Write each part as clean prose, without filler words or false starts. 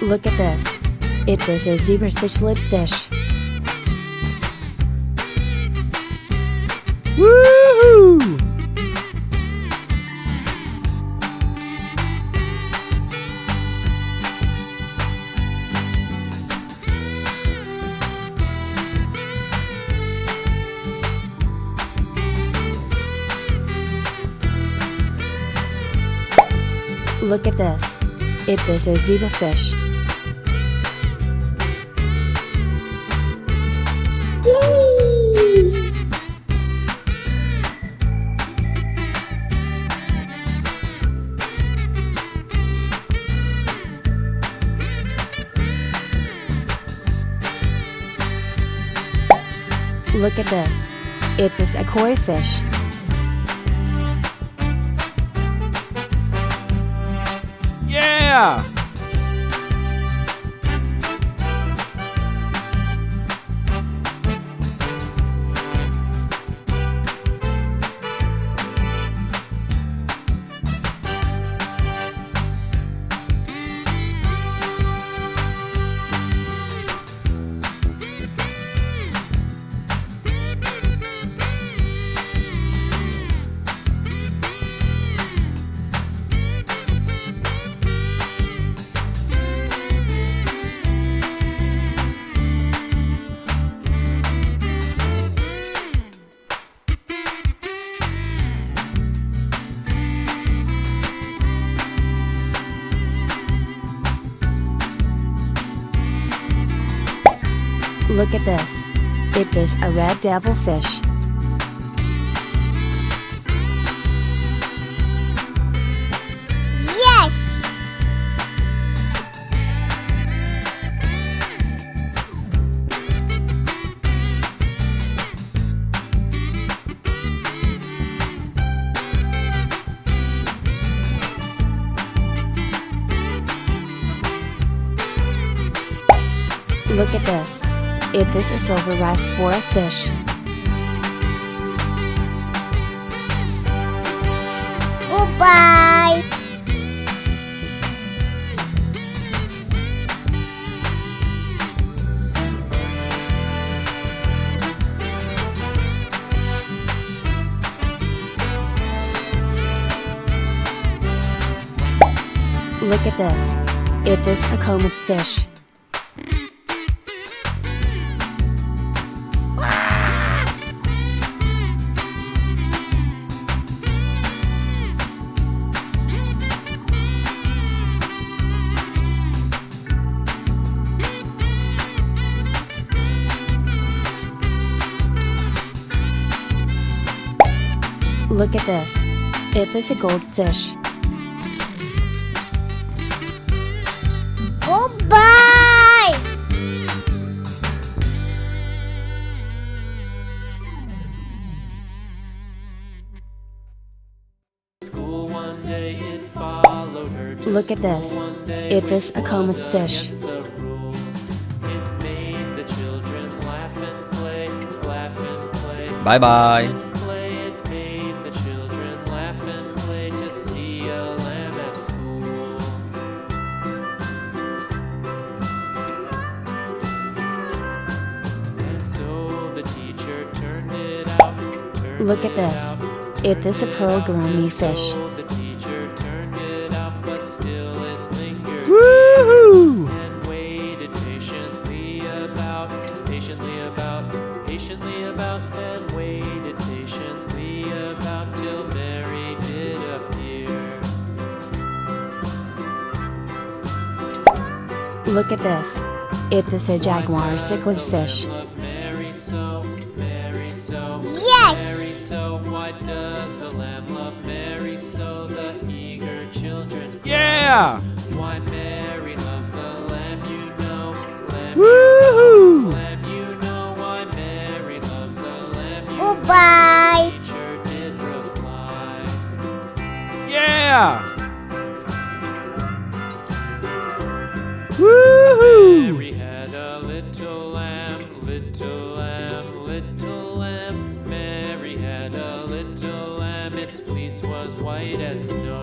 Look at this. It is a zebra cichlid fish. Woohoo! Look at this. It is a zebra fish. Look at this. It is a koi fish. Yeah! Look at this. It is a red devil fish. Yes! Look at this. It is a silver rice bora fish. Goodbye! Look at this. It is a comb fish. Look at this. It is a goldfish. Goodbye! School one day it followed her to Look at this. school one day, It is a which comb was fish. against the rules. It made the children laugh and play, laugh and play. Bye bye. And play. It made the children laugh and play to see a lamb at school. And so the teacher turned it out. Look at this. It is a pearl gourmet fish. The teacher turned it out, but still it lingered. Woohoo! And waited patiently about, and waited patiently about till Mary did appear. Look at this. It is a jaguar cichlid fish. Love Mary so, Mary so, Yes! Mary so. Why does the lamb love Mary so? The eager children cry. Yeah! Why Mary loves the lamb, you know. Lamb, Woohoo! lamb, you know. Why Mary loves the lamb, you Goodbye! know. Teacher did reply. Yeah! Woohoo! Mary had a little lamb, little lamb, little lamb. Mary had a little lamb, its fleece was white as snow.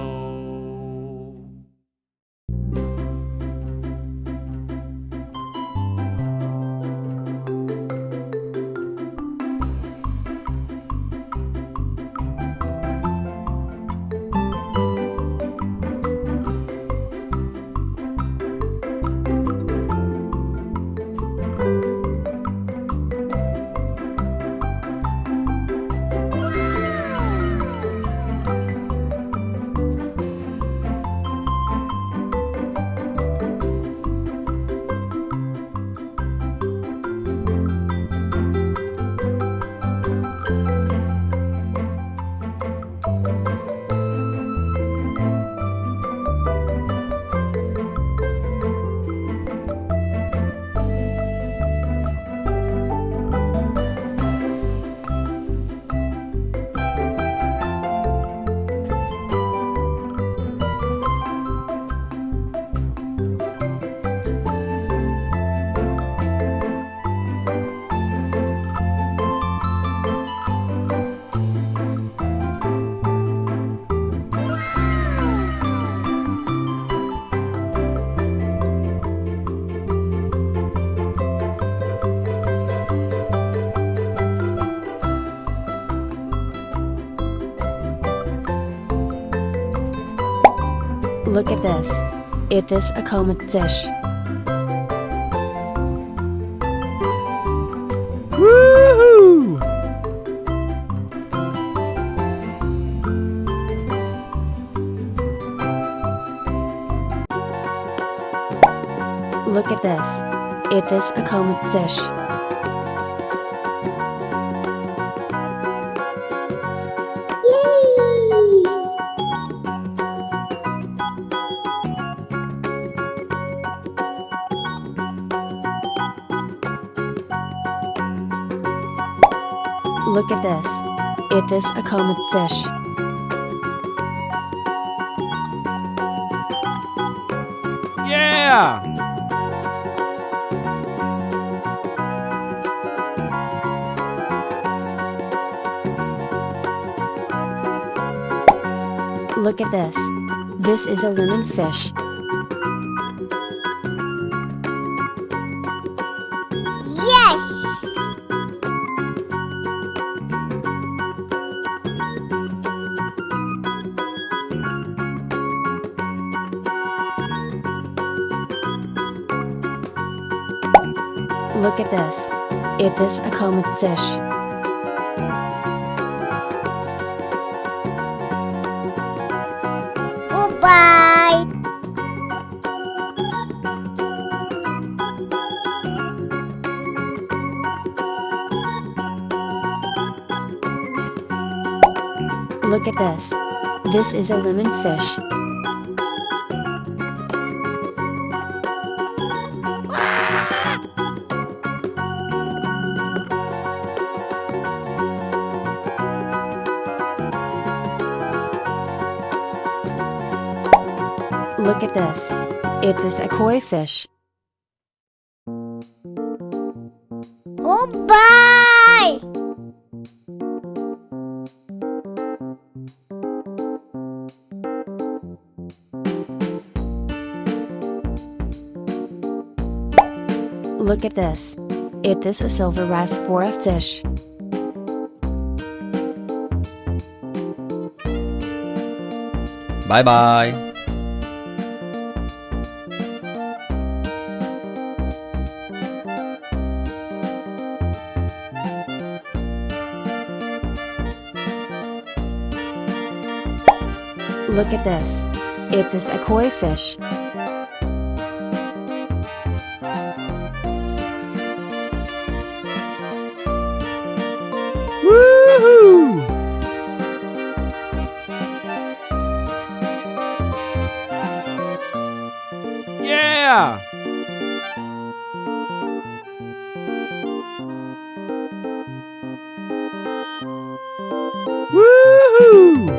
Look at this. Is this a common fish? Woohoo! Look at this. Is this a common fish? Look at this. Is this a common fish? Yeah! Look at this. This is a lemon fish. Yes! Look at this. Is this a common fish? Goodbye! Look at this. This is a lemon fish. Look at this. Is this a koi fish? Goodbye! Look at this. Is this a silver rasbora fish? Bye bye. Look at this. Is this a koi fish? Woohoo! Yeah! Woohoo!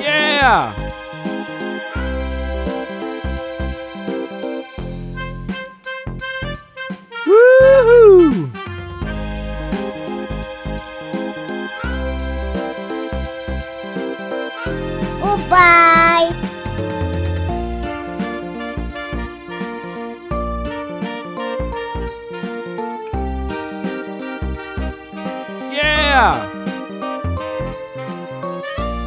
Yeah! Woohoo! Goodbye! Yeah!